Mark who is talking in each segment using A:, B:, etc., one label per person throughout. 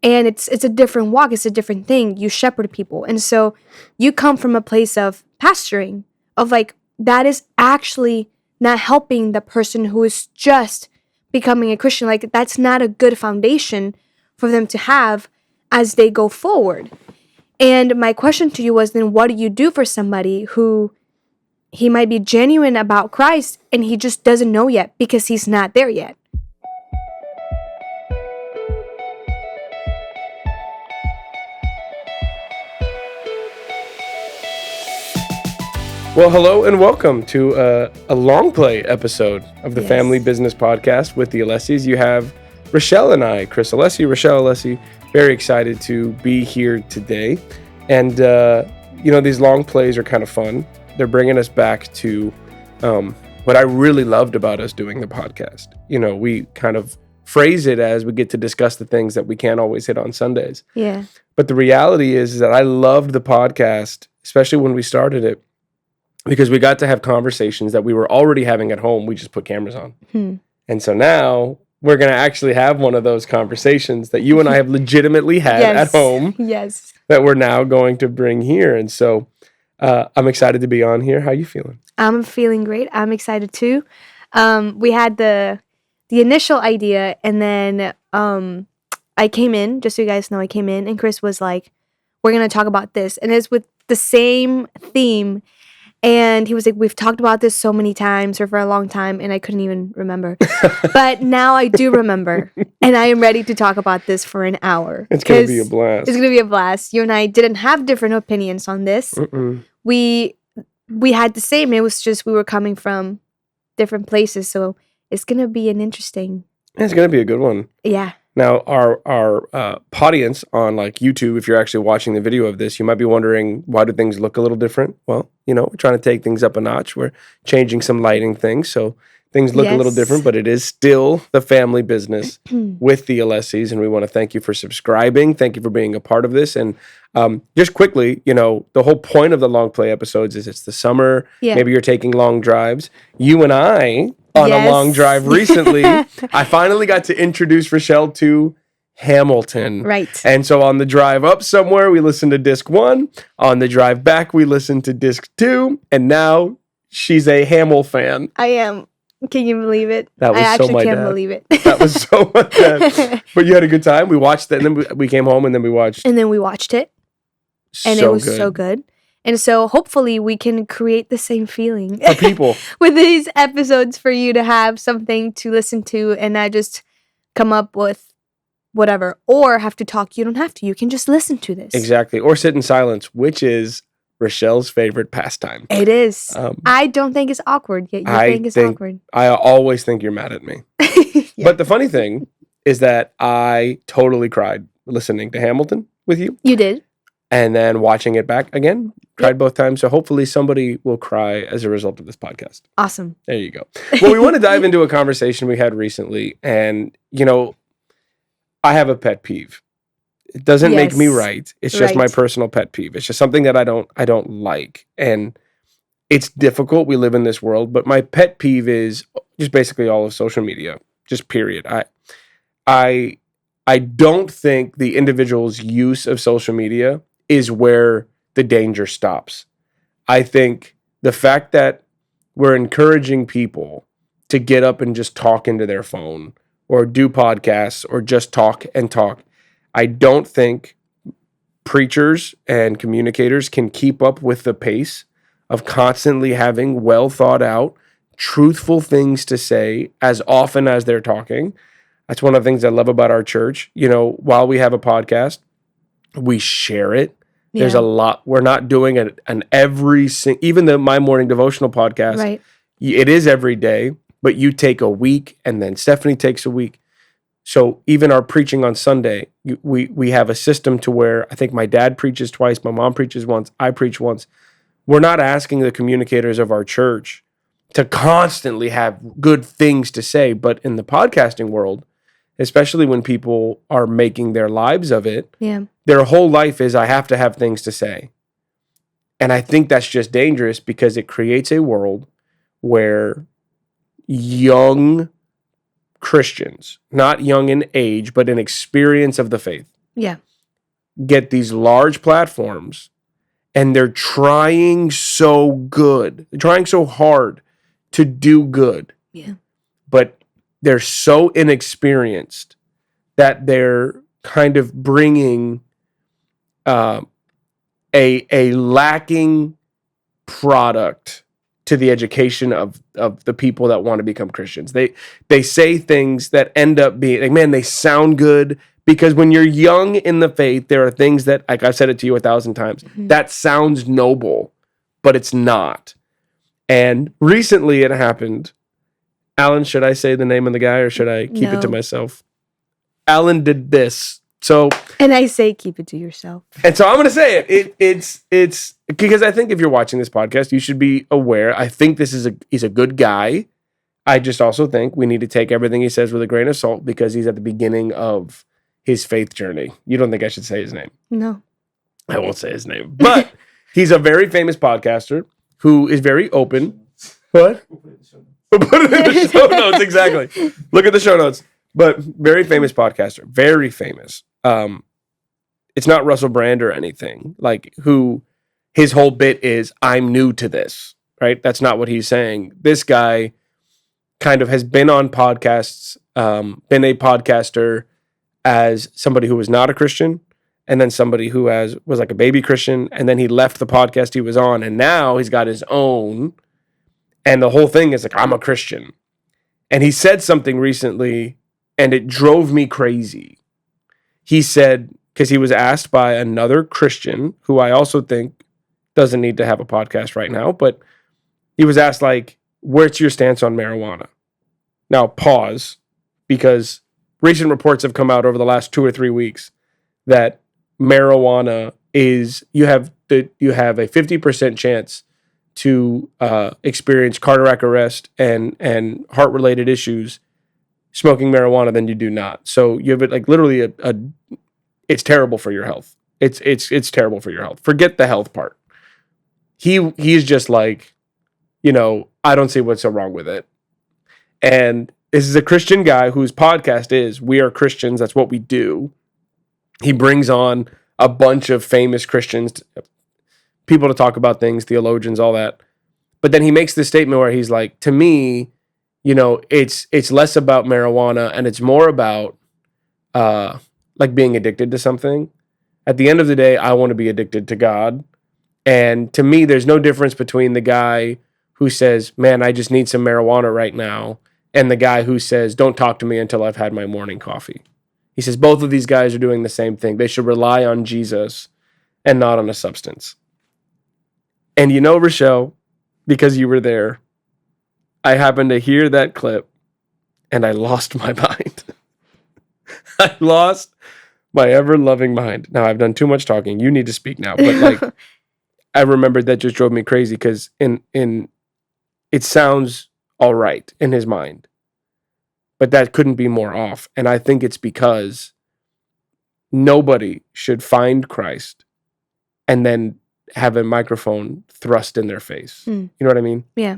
A: And it's a different walk. It's a different thing. You shepherd people. And so you come from a place of pastoring, of like, that is actually not helping the person who is just becoming a Christian. Like, that's not a good foundation for them to have as they go forward. And my question to you was, then what do you do for somebody who he might be genuine about Christ and he just doesn't know yet because he's not there yet?
B: Well, hello and welcome to a long play episode of the Family Business Podcast with the Alessis. You have Richelle and I, Chris Alessi, Richelle Alessi, very excited to be here today. And, these long plays are kind of fun. They're bringing us back to what I really loved about us doing the podcast. You know, we kind of phrase it as we get to discuss the things that we can't always hit on Sundays.
A: Yeah.
B: But the reality is that I loved the podcast, especially when we started it, because we got to have conversations that we were already having at home. We just put cameras on. And so now we're going to actually have one of those conversations that you and I have legitimately had at home.
A: Yes.
B: That we're now going to bring here. And so I'm excited to be on here. How you feeling?
A: I'm feeling great. I'm excited too. We had the initial idea, and then I came in, just so you guys know, I came in and Chris was like, we're going to talk about this. And it's with the same theme. And he was like, we've talked about this so many times or for a long time, and I couldn't even remember. But now I do remember, and I am ready to talk about this for an hour.
B: It's going to be a blast.
A: It's going to be a blast. You and I didn't have different opinions on this. We had the same. It was just we were coming from different places, so it's going to be an interesting...
B: It's going to be a good one.
A: Yeah.
B: Now, our audience on like YouTube, if you're actually watching the video of this, you might be wondering, why do things look a little different? Well, we're trying to take things up a notch. We're changing some lighting things, so things look a little different, but it is still the family business with the Alessis, and we want to thank you for subscribing. Thank you for being a part of this. And just quickly, the whole point of the long play episodes is it's the summer. Yeah. Maybe you're taking long drives. You and I... on a long drive recently, I finally got to introduce Richelle to Hamilton.
A: Right.
B: And so on the drive up somewhere, we listened to disc 1. On the drive back, we listened to disc 2. And now she's a Hamil fan.
A: I am. Can you believe it?
B: That was
A: I actually
B: so my
A: can't
B: dad.
A: believe it.
B: That was so my dad. But you had a good time. We watched it, and then we came home, and then we watched.
A: And then we watched it. And it was so good. And so hopefully we can create the same feeling
B: for people
A: with these episodes for you to have something to listen to and not just come up with whatever or have to talk. You don't have to. You can just listen to this.
B: Exactly. Or sit in silence, which is Richelle's favorite pastime.
A: It is. I don't think it's awkward, yet you think it's awkward.
B: I always think you're mad at me. Yeah. But the funny thing is that I totally cried listening to Hamilton with you.
A: You did.
B: And then watching it back again, cried both times. So hopefully somebody will cry as a result of this podcast.
A: Awesome.
B: There you go. Well, we want to dive into a conversation we had recently. And, I have a pet peeve. It doesn't make me right. It's just my personal pet peeve. It's just something that I don't like. And it's difficult. We live in this world. But my pet peeve is just basically all of social media. Just period. I don't think the individual's use of social media is where the danger stops. I think the fact that we're encouraging people to get up and just talk into their phone or do podcasts or just talk and talk, I don't think preachers and communicators can keep up with the pace of constantly having well thought out, truthful things to say as often as they're talking. That's one of the things I love about our church. While we have a podcast, we share it. Yeah. There's a lot. We're not doing an every even my morning devotional podcast.
A: Right.
B: It is every day, but you take a week, and then Stephanie takes a week. So even our preaching on Sunday, we have a system to where I think my dad preaches twice, my mom preaches once, I preach once. We're not asking the communicators of our church to constantly have good things to say, but in the podcasting world, especially when people are making their lives of it, their whole life is, I have to have things to say. And I think that's just dangerous because it creates a world where young Christians, not young in age, but in experience of the faith, get these large platforms, and they're trying so good, they're trying so hard to do good, but they're so inexperienced that they're kind of bringing a lacking product to the education of the people that want to become Christians. They say things that end up being like, man, they sound good, because when you're young in the faith, there are things that, like I've said it to you 1,000 times, that sounds noble, but it's not. And recently it happened. Alan, should I say the name of the guy or should I keep it to myself? Alan did this. So,
A: and I say keep it to yourself.
B: And so I'm going to say it. It's because I think if you're watching this podcast, you should be aware. I think he's a good guy. I just also think we need to take everything he says with a grain of salt, because he's at the beginning of his faith journey. You don't think I should say his name?
A: No.
B: I won't say his name. But he's a very famous podcaster who is very open. What? We'll put it in the show notes. Exactly. Look at the show notes. But very famous podcaster. Very famous. It's not Russell Brand or anything, like, who his whole bit is, I'm new to this, right? That's not what he's saying. This guy kind of has been on podcasts, been a podcaster as somebody who was not a Christian, and then somebody who was like a baby Christian, and then he left the podcast he was on, and now he's got his own, and the whole thing is like, I'm a Christian. And he said something recently, and it drove me crazy. He said, because he was asked by another Christian, who I also think doesn't need to have a podcast right now, but he was asked, like, what's your stance on marijuana? Now, pause, because recent reports have come out over the last 2 or 3 weeks that marijuana is, you have a 50% chance to experience cardiac arrest and heart-related issues smoking marijuana than you do not. So you have it, like, literally it's terrible for your health. It's terrible for your health. Forget the health part. He's just like, I don't see what's so wrong with it. And this is a Christian guy whose podcast is We Are Christians. That's what we do. He brings on a bunch of famous Christians, people to talk about things, theologians, all that. But then he makes this statement where he's like, to me, it's less about marijuana and it's more about like being addicted to something. At the end of the day, I want to be addicted to God. And to me, there's no difference between the guy who says, man, I just need some marijuana right now, and the guy who says, don't talk to me until I've had my morning coffee. He says both of these guys are doing the same thing. They should rely on Jesus and not on a substance. And Richelle, because you were there, I happened to hear that clip and I lost my mind. I lost my ever-loving mind. Now, I've done too much talking. You need to speak now. But, like, I remembered that just drove me crazy, because it sounds all right in his mind. But that couldn't be more off. And I think it's because nobody should find Christ and then have a microphone thrust in their face. You know what I mean?
A: Yeah.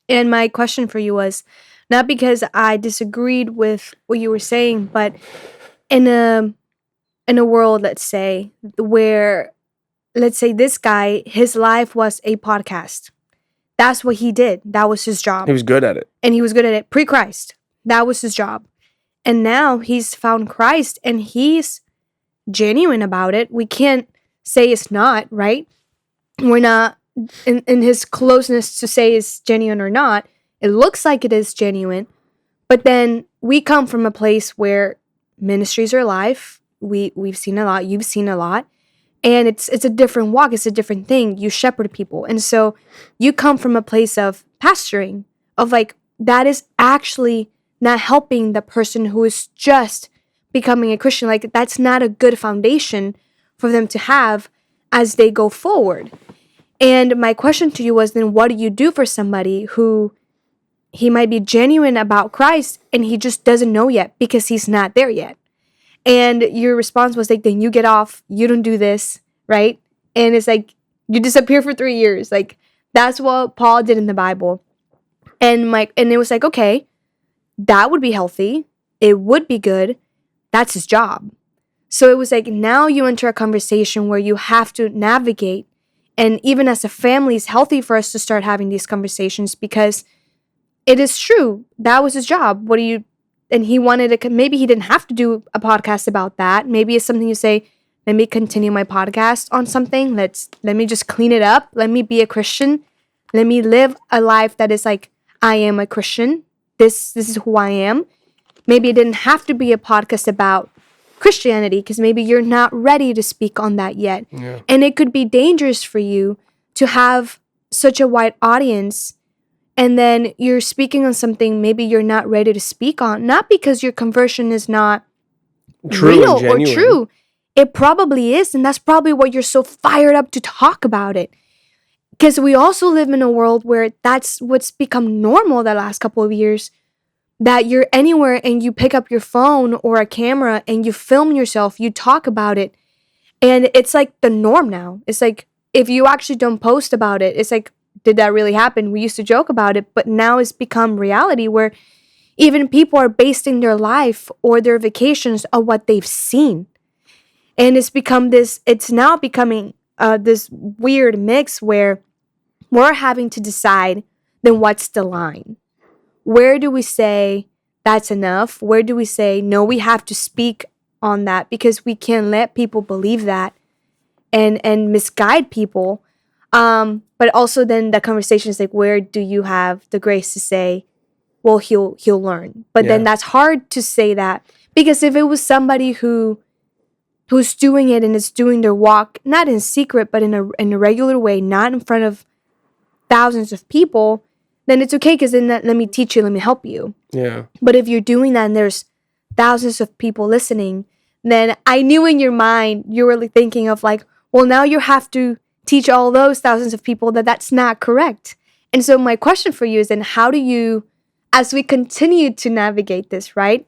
A: And my question for you was, not because I disagreed with what you were saying, but in a world, let's say, where, let's say this guy, his life was a podcast. That's what he did. That was his job.
B: He was good at it.
A: And he was good at it pre-Christ. That was his job. And now he's found Christ and he's genuine about it. We can't say it's not, right? We're not in his closeness to say it's genuine or not. It looks like it is genuine. But then we come from a place where ministries are live. We've seen a lot. You've seen a lot. And it's a different walk. It's a different thing. You shepherd people. And so you come from a place of pastoring, of like, that is actually not helping the person who is just becoming a Christian. Like, that's not a good foundation for them to have as they go forward. And my question to you was, then what do you do for somebody who he might be genuine about Christ and he just doesn't know yet because he's not there yet? And your response was like, then you get off, you don't do this, right? And it's like, you disappear for 3 years. Like, that's what Paul did in the Bible. And it was like, okay, that would be healthy. It would be good. That's his job. So it was like, now you enter a conversation where you have to navigate. And even as a family, it's healthy for us to start having these conversations, because it is true. That was his job. And he wanted to, maybe he didn't have to do a podcast about that. Maybe it's something you say, let me continue my podcast on something. Let me just clean it up. Let me be a Christian. Let me live a life that is like, I am a Christian. This is who I am. Maybe it didn't have to be a podcast about Christianity, because maybe you're not ready to speak on that yet.
B: Yeah.
A: And it could be dangerous for you to have such a wide audience, and then you're speaking on something maybe you're not ready to speak on, not because your conversion is not real or true. It probably is, and that's probably why you're so fired up to talk about it. Because we also live in a world where that's what's become normal the last couple of years, that you're anywhere and you pick up your phone or a camera and you film yourself, you talk about it. And it's like the norm now. It's like, if you actually don't post about it, it's like, did that really happen? We used to joke about it, but now it's become reality, where even people are basing their life or their vacations on what they've seen. And it's now becoming this weird mix where we're having to decide, then what's the line? Where do we say that's enough? Where do we say, no, we have to speak on that, because we can't let people believe that and misguide people. But also then the conversation is like, where do you have the grace to say, well, he'll learn. But then that's hard to say that, because if it was somebody who's doing it and is doing their walk, not in secret, but in a regular way, not in front of thousands of people, then it's okay, because then let me teach you, let me help you.
B: Yeah.
A: But if you're doing that and there's thousands of people listening, then I knew in your mind you were thinking of like, well, now you have to teach all those thousands of people that that's not correct. And so my question for you is, then how do you, as we continue to navigate this, right?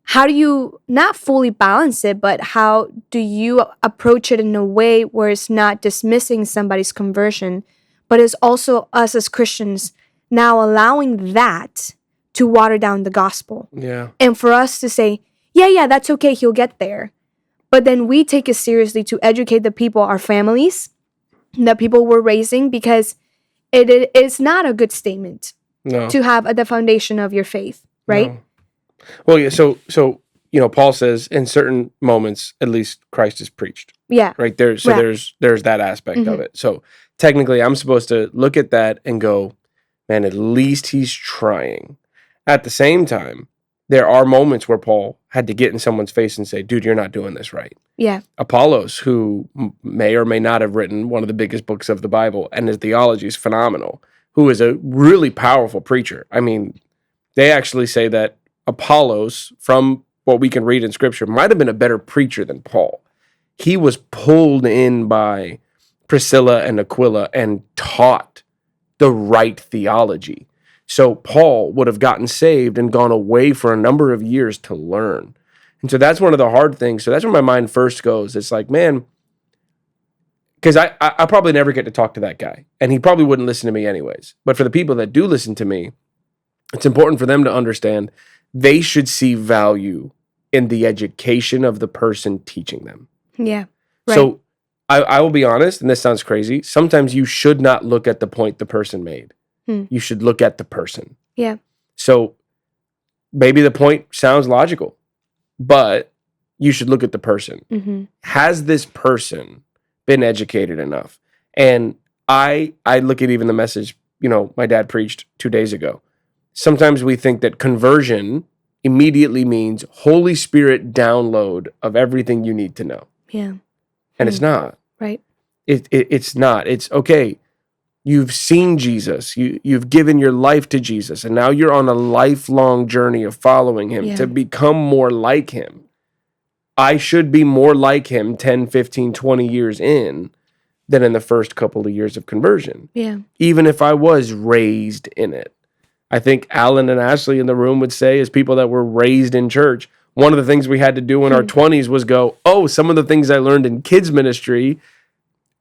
A: How do you not fully balance it, but how do you approach it in a way where it's not dismissing somebody's conversion, but it's also us as Christians now allowing that to water down the gospel?
B: Yeah.
A: And for us to say, yeah, that's okay, he'll get there. But then we take it seriously to educate the people, our families, the people we're raising, because it is not a good statement to have at the foundation of your faith, right?
B: No. Well, yeah. So Paul says in certain moments, at least Christ is preached.
A: Yeah.
B: Right there. So there's that aspect of it. So technically, I'm supposed to look at that and go, man, at least he's trying. At the same time, there are moments where Paul had to get in someone's face and say, dude, you're not doing this right.
A: Yeah.
B: Apollos, who may or may not have written one of the biggest books of the Bible, and his theology is phenomenal, who is a really powerful preacher. I mean, they actually say that Apollos, from what we can read in Scripture, might have been a better preacher than Paul. He was pulled in by Priscilla and Aquila and taught the right theology. So Paul would have gotten saved and gone away for a number of years to learn. And so that's one of the hard things. So that's where my mind first goes. It's like, man, because I probably never get to talk to that guy, and he probably wouldn't listen to me anyways. But for the people that do listen to me, it's important for them to understand they should see value in the education of the person teaching them.
A: Yeah. Right.
B: So I will be honest, and this sounds crazy, sometimes you should not look at the point the person made. You should look at the person.
A: Yeah.
B: So maybe the point sounds logical, but you should look at the person.
A: Mm-hmm.
B: Has this person been educated enough? And I look at even the message, my dad preached 2 days ago. Sometimes we think that conversion immediately means Holy Spirit download of everything you need to know.
A: Yeah.
B: And it's not.
A: Right.
B: It's not. It's okay. You've seen Jesus. You've given your life to Jesus. And now you're on a lifelong journey of following him to become more like him. I should be more like him 10, 15, 20 years in than in the first couple of years of conversion.
A: Yeah.
B: Even if I was raised in it. I think Alan and Ashley in the room would say, as people that were raised in church, one of the things we had to do in our 20s was go, some of the things I learned in kids ministry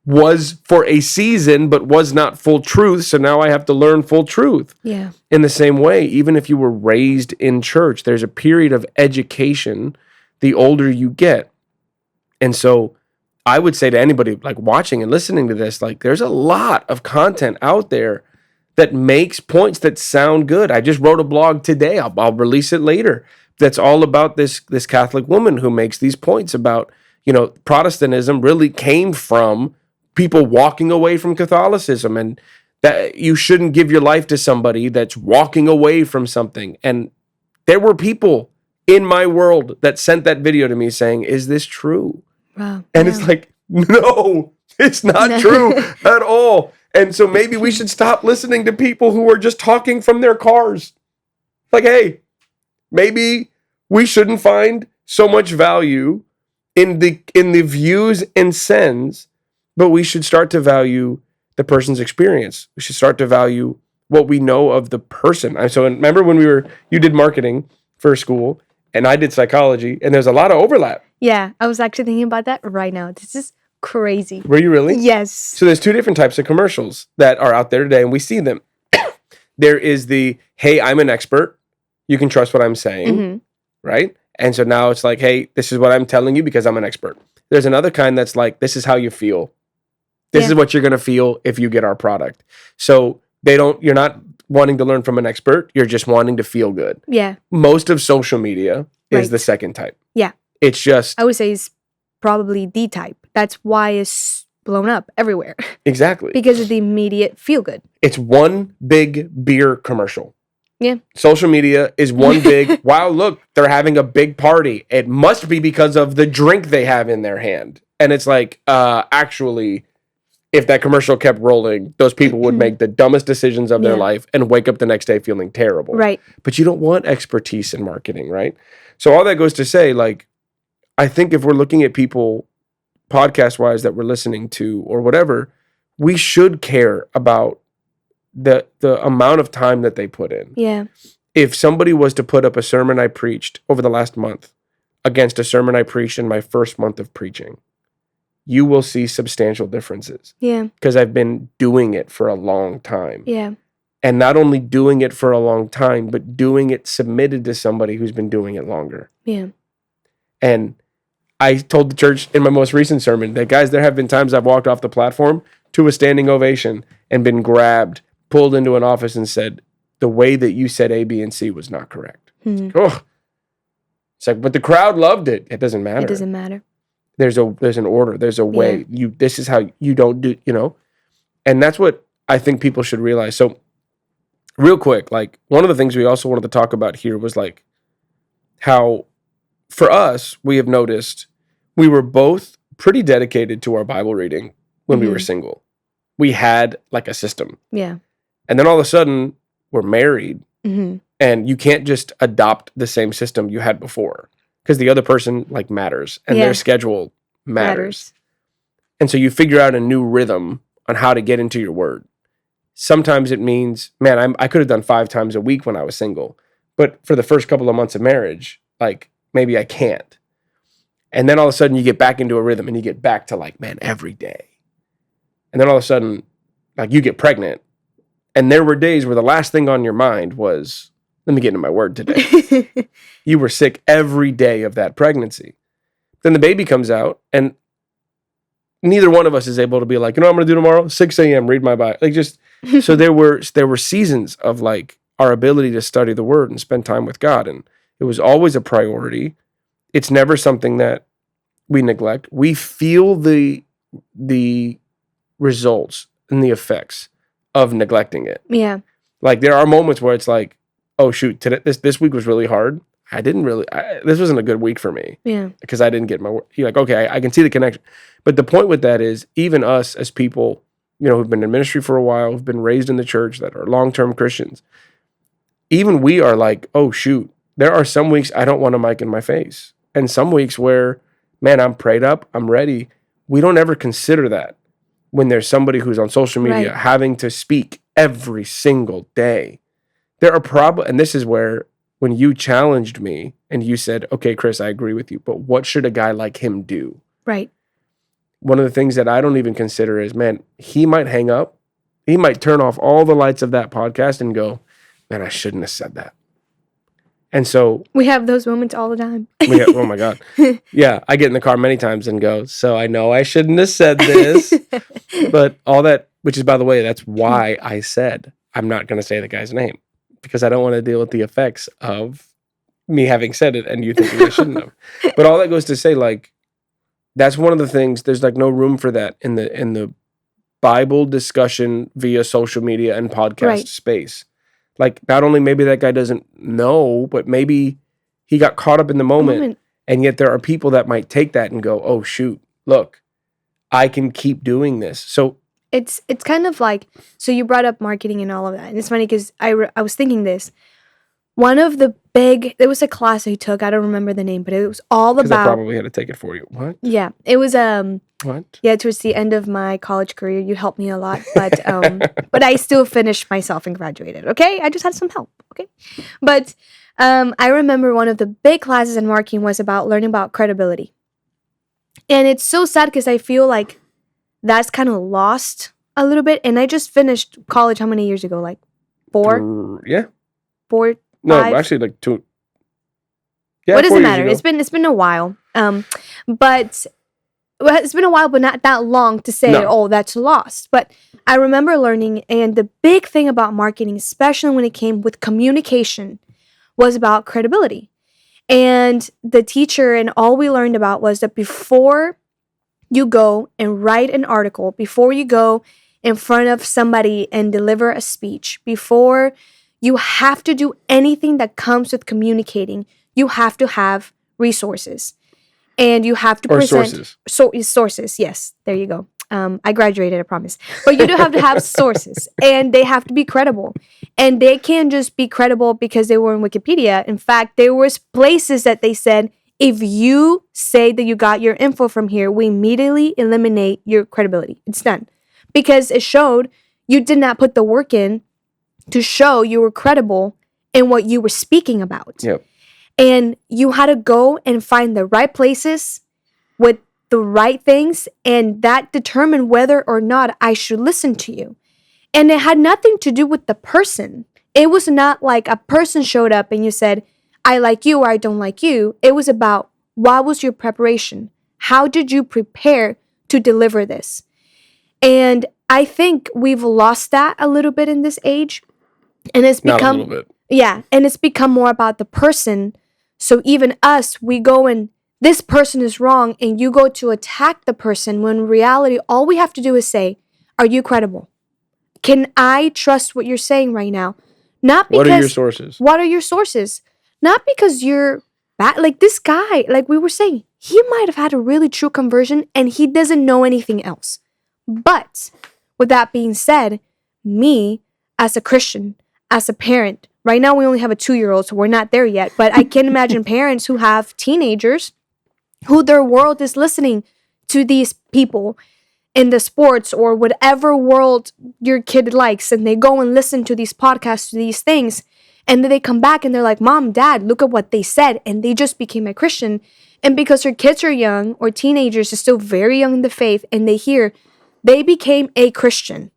B: was for a season, but was not full truth. So now I have to learn full truth.
A: Yeah.
B: In the same way, even if you were raised in church, there's a period of education the older you get. And so I would say to anybody like watching and listening to this, like there's a lot of content out there that makes points that sound good. I just wrote a blog today. I'll release it later. That's all about this Catholic woman who makes these points about, Protestantism really came from people walking away from Catholicism, and that you shouldn't give your life to somebody that's walking away from something. And there were people in my world that sent that video to me saying, "Is this true?"
A: Wow.
B: And it's like, no, it's not true at all. And so maybe we should stop listening to people who are just talking from their cars. Like, hey, maybe we shouldn't find so much value in the views and sends, but we should start to value the person's experience. We should start to value what we know of the person. So remember when you did marketing for school and I did psychology, and there's a lot of overlap.
A: Yeah, I was actually thinking about that right now. This is crazy.
B: Were you really?
A: Yes.
B: So there's two different types of commercials that are out there today, and we see them. There is the, hey, I'm an expert. You can trust what I'm saying, right? And so now it's like, hey, this is what I'm telling you because I'm an expert. There's another kind that's like, this is how you feel. This is what you're going to feel if you get our product. So you're not wanting to learn from an expert. You're just wanting to feel good.
A: Yeah.
B: Most of social media is the second type.
A: Yeah.
B: It's just,
A: I would say it's probably the type. That's why it's blown up everywhere.
B: Exactly.
A: Because of the immediate feel good.
B: It's one big beer commercial.
A: Yeah.
B: Social media is one big, wow, look, they're having a big party. It must be because of the drink they have in their hand. And it's like, actually, if that commercial kept rolling, those people would make the dumbest decisions of their life and wake up the next day feeling terrible.
A: Right.
B: But you don't want expertise in marketing, right? So all that goes to say, like, I think if we're looking at people podcast-wise that we're listening to or whatever, we should care about the amount of time that they put in.
A: Yeah.
B: If somebody was to put up a sermon I preached over the last month against a sermon I preached in my first month of preaching, you will see substantial differences.
A: Yeah.
B: Because I've been doing it for a long time.
A: Yeah.
B: And not only doing it for a long time, but doing it submitted to somebody who's been doing it longer.
A: Yeah.
B: And I told the church in my most recent sermon that, guys, there have been times I've walked off the platform to a standing ovation and been grabbed, pulled into an office and said, the way that you said A, B, and C was not correct. Oh, it's like, but the crowd loved it. It doesn't matter.
A: It doesn't matter.
B: There's an order. There's a way. This is how you don't do, and that's what I think people should realize. So real quick, like one of the things we also wanted to talk about here was like how for us, we have noticed we were both pretty dedicated to our Bible reading when we were single. We had like a system.
A: Yeah.
B: And then all of a sudden we're married and you can't just adopt the same system you had before because the other person like matters and their schedule matters. And so you figure out a new rhythm on how to get into your word. Sometimes it means, man, I could have done 5 times a week when I was single, but for the first couple of months of marriage, like maybe I can't. And then all of a sudden you get back into a rhythm and you get back to like, man, every day. And then all of a sudden, like you get pregnant. And there were days where the last thing on your mind was, let me get into my word today. You were sick every day of that pregnancy. Then the baby comes out and neither one of us is able to be like, I'm going to do tomorrow, 6 a.m., read my Bible. Like just, so there were seasons of like our ability to study the word and spend time with God. And it was always a priority. It's never something that we neglect. We feel the results and the effects of neglecting it.
A: Yeah.
B: Like there are moments where it's like, oh shoot, today this week was really hard. This wasn't a good week for me.
A: Yeah.
B: Because I didn't get my work. You're like, okay, I can see the connection. But the point with that is even us as people, who've been in ministry for a while, who've been raised in the church, that are long-term Christians, even we are like, oh shoot, there are some weeks I don't want a mic in my face. And some weeks where, man, I'm prayed up, I'm ready. We don't ever consider that when there's somebody who's on social media having to speak every single day. There are and this is where when you challenged me and you said, okay, Chris, I agree with you, but what should a guy like him do?
A: Right.
B: One of the things that I don't even consider is, man, he might hang up. He might turn off all the lights of that podcast and go, man, I shouldn't have said that. And so
A: we have those moments all the time.
B: oh my God. Yeah. I get in the car many times and go, so I know I shouldn't have said this, but all that, which is, by the way, that's why I said I'm not going to say the guy's name, because I don't want to deal with the effects of me having said it and you thinking I shouldn't have. But all that goes to say, like, that's one of the things, there's like no room for that in the Bible discussion via social media and podcast space. Like, not only maybe that guy doesn't know, but maybe he got caught up in the moment. And yet there are people that might take that and go, oh, shoot, look, I can keep doing this. So
A: it's kind of like, so you brought up marketing and all of that. And it's funny because I was thinking this. One of the there was a class I took. I don't remember the name, but it was all about.
B: I probably had to take it for you. What?
A: Yeah, it was
B: What?
A: Yeah, towards the end of my college career, you helped me a lot, but but I still finished myself and graduated. Okay, I just had some help. Okay, but I remember one of the big classes in marketing was about learning about credibility, and it's so sad because I feel like that's kind of lost a little bit. And I just finished college how many years ago? Like 4?
B: Yeah.
A: 4.
B: No,
A: 5?
B: actually, like 2. Yeah,
A: what does it matter? It's been a while. But it's been a while, but not that long to say, oh, that's lost. But I remember learning, and the big thing about marketing, especially when it came with communication, was about credibility. And the teacher and all we learned about was that before you go and write an article, before you go in front of somebody and deliver a speech, before you have to do anything that comes with communicating, you have to have resources. And you have to present sources. Yes, there you go. I graduated, I promise. But you do have to have sources, and they have to be credible. And they can't just be credible because they were in Wikipedia. In fact, there was places that they said, if you say that you got your info from here, we immediately eliminate your credibility. It's done. Because it showed you did not put the work in to show you were credible in what you were speaking about.
B: Yep.
A: And you had to go and find the right places with the right things, and that determined whether or not I should listen to you. And it had nothing to do with the person. It was not like a person showed up and you said, I like you or I don't like you. It was about, what was your preparation? How did you prepare to deliver this? And I think we've lost that a little bit in this age. And it's become,
B: not a little bit.
A: Yeah, and it's become more about the person. So even us, we go and this person is wrong, and you go to attack the person when in reality, all we have to do is say, are you credible? Can I trust what you're saying right now? Not because,
B: what are your sources?
A: What are your sources? Not because you're bad. Like this guy, like we were saying, he might have had a really true conversion and he doesn't know anything else. But with that being said, me as a Christian, as a parent, right now we only have a 2-year-old, so we're not there yet. But I can imagine parents who have teenagers who their world is listening to these people in the sports or whatever world your kid likes, and they go and listen to these podcasts, to these things, and then they come back and they're like, Mom, Dad, look at what they said, and they just became a Christian. And because their kids are young or teenagers are still very young in the faith, and they hear they became a Christian.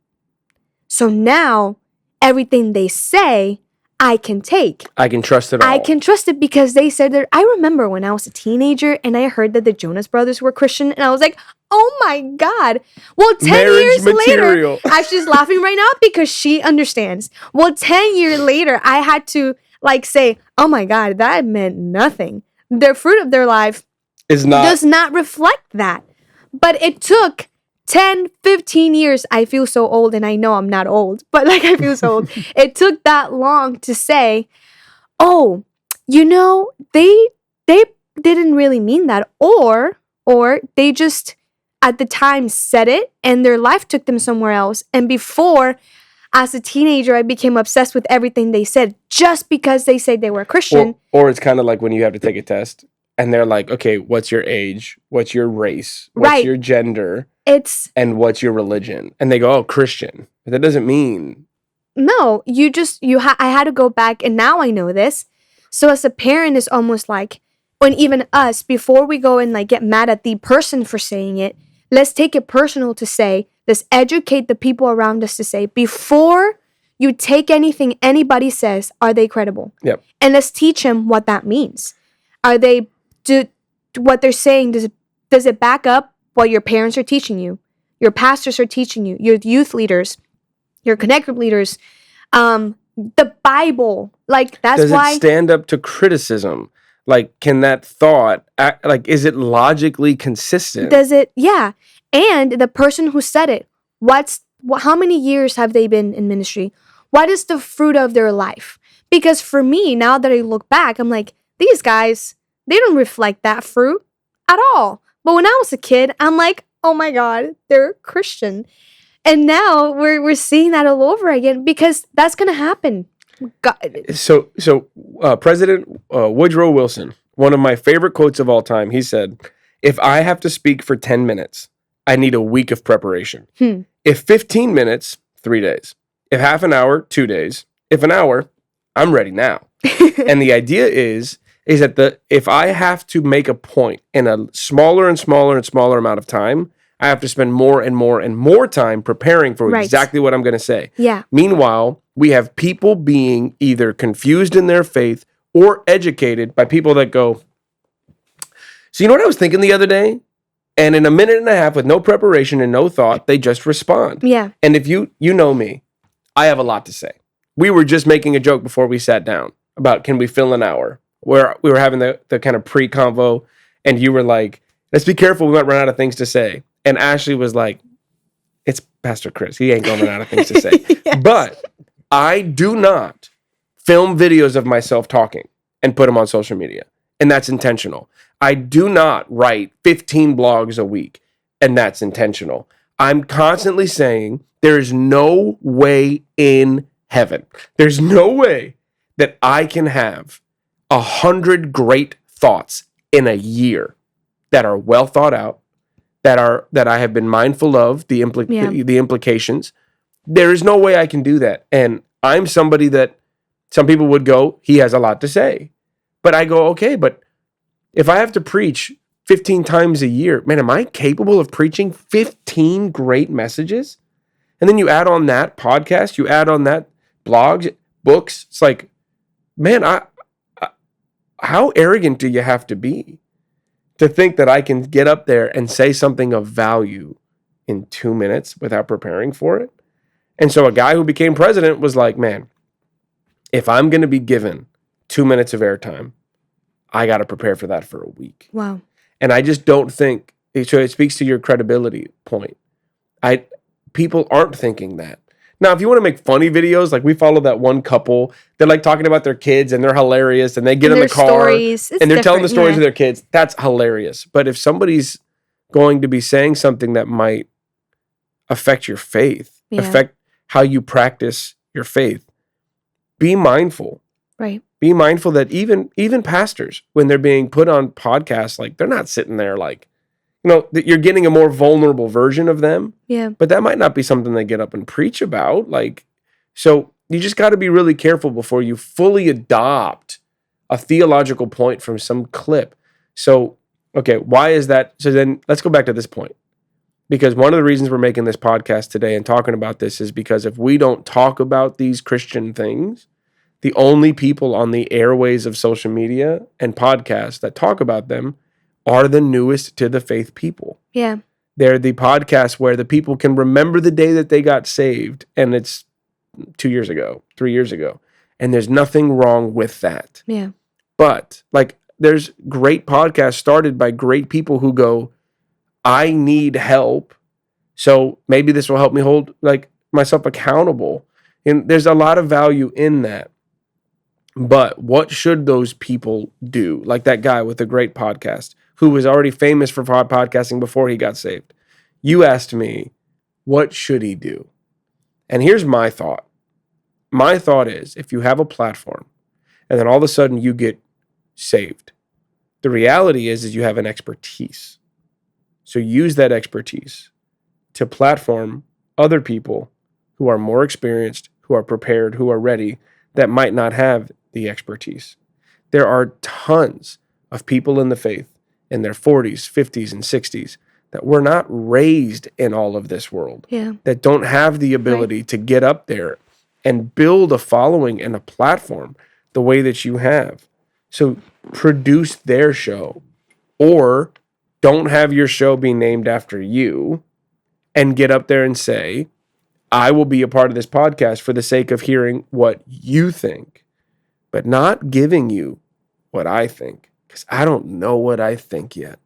A: So now everything they say, I can take.
B: I can trust it all.
A: I can trust it because they said that. I remember when I was a teenager and I heard that the Jonas Brothers were Christian, and I was like, oh my God. Well, 10 years later, she's laughing right now because she understands. Well, 10 years later, I had to say, oh my God, that meant nothing. The fruit of their life does not reflect that. But it took 10, 15 years. I feel so old, and I know I'm not old, but I feel so old. It took that long to say, oh, they didn't really mean that, or they just at the time said it and their life took them somewhere else. And before, as a teenager, I became obsessed with everything they said just because they said they were a Christian.
B: Or it's kind of like when you have to take a test and they're like, okay, what's your age? What's your race? What's your gender? And what's your religion? And they go, oh, Christian. But that doesn't mean.
A: No, I had to go back, and now I know this. So as a parent, it's almost like, when even us, before we go and get mad at the person for saying it, let's take it personal to say, let's educate the people around us to say, before You take anything anybody says, are they credible?
B: Yep.
A: And let's teach them what that means. Are they, what they're saying, does it back up what your parents are teaching you? Your pastors are teaching you, your youth leaders, your connect group leaders, the Bible. Like, that's
B: does
A: why.
B: Does it stand up to criticism? Like, can that thought, is it logically consistent?
A: Does it? Yeah. And the person who said it, how many years have they been in ministry? What is the fruit of their life? Because for me, now that I look back, I'm like, these guys, they don't reflect that fruit at all. But when I was a kid, I'm like, oh my God, they're Christian. And now we're seeing that all over again because that's going to happen. God.
B: So President Woodrow Wilson, one of my favorite quotes of all time, he said, if I have to speak for 10 minutes, I need a week of preparation. If 15 minutes, 3 days. If half an hour, 2 days. If an hour, I'm ready now. And the idea is that if I have to make a point in a smaller and smaller and smaller amount of time, I have to spend more and more and more time preparing for exactly what I'm going to say.
A: Yeah.
B: Meanwhile, we have people being either confused in their faith or educated by people that go, so you know what I was thinking the other day? And in a minute and a half with no preparation and no thought, they just respond.
A: Yeah.
B: And if you know me, I have a lot to say. We were just making a joke before we sat down about can we fill an hour? Where we were having the kind of pre-convo and you were like, let's be careful, we might run out of things to say. And Ashley was like, it's Pastor Chris. He ain't going to run out of things to say. Yes. But I do not film videos of myself talking and put them on social media. And that's intentional. I do not write 15 blogs a week. And that's intentional. I'm constantly saying there is no way in heaven. There's no way that I can have 100 great thoughts in a year that are well thought out, that I have been mindful of the implications. There is no way I can do that. And I'm somebody that some people would go, he has a lot to say. But I go, okay, but if I have to preach 15 times a year, man, am I capable of preaching 15 great messages? And then you add on that podcast, you add on that blogs, books. It's like, man, how arrogant do you have to be to think that I can get up there and say something of value in 2 minutes without preparing for it? And so a guy who became president was like, man, if I'm going to be given 2 minutes of airtime, I got to prepare for that for a week.
A: Wow.
B: And I just don't think, so it speaks to your credibility point. People aren't thinking that. Now, if you want to make funny videos, like we follow that one couple, they're like talking about their kids and they're hilarious and they get in the car and they're telling the stories of their kids. That's hilarious. But if somebody's going to be saying something that might affect your faith, affect how you practice your faith, be mindful.
A: Right.
B: Be mindful that even pastors, when they're being put on podcasts, like they're not sitting there like, that you're getting a more vulnerable version of them.
A: Yeah.
B: But that might not be something they get up and preach about. So you just got to be really careful before you fully adopt a theological point from some clip. So, okay, why is that? So then let's go back to this point. Because one of the reasons we're making this podcast today and talking about this is because if we don't talk about these Christian things, the only people on the airways of social media and podcasts that talk about them are the newest to the faith people.
A: Yeah.
B: They're the podcasts where the people can remember the day that they got saved, and it's 2 years ago, 3 years ago. And there's nothing wrong with that.
A: Yeah.
B: But there's great podcasts started by great people who go, I need help. So maybe this will help me hold myself accountable. And there's a lot of value in that. But what should those people do? Like that guy with a great podcast who was already famous for podcasting before he got saved. You asked me, what should he do? And here's my thought. My thought is, if you have a platform and then all of a sudden you get saved, the reality is you have an expertise. So use that expertise to platform other people who are more experienced, who are prepared, who are ready, that might not have the expertise. There are tons of people in the faith in their 40s, 50s, and 60s that were not raised in all of this world, that don't have the ability to get up there and build a following and a platform the way that you have. So produce their show, or don't have your show be named after you, and get up there and say, I will be a part of this podcast for the sake of hearing what you think, but not giving you what I think, because I don't know what I think yet.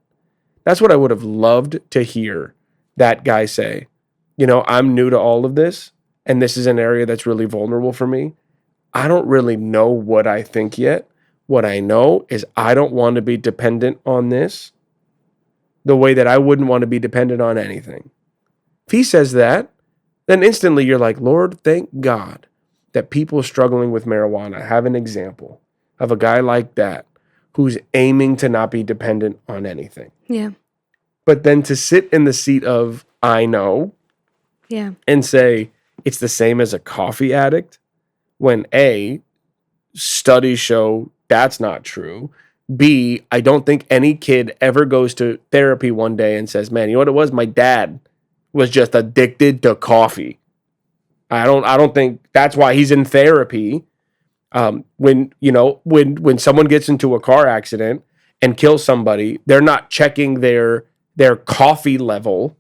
B: That's what I would have loved to hear that guy say. I'm new to all of this, and this is an area that's really vulnerable for me. I don't really know what I think yet. What I know is I don't want to be dependent on this the way that I wouldn't want to be dependent on anything. If he says that, then instantly you're like, Lord, thank God that people struggling with marijuana have an example of a guy like that who's aiming to not be dependent on anything.
A: Yeah.
B: But then to sit in the seat of, I know, and say it's the same as a coffee addict, when A, studies show that's not true. B, I don't think any kid ever goes to therapy one day and says, man, you know what it was? My dad was just addicted to coffee. I don't think that's why he's in therapy. When someone gets into a car accident and kills somebody, they're not checking their coffee level.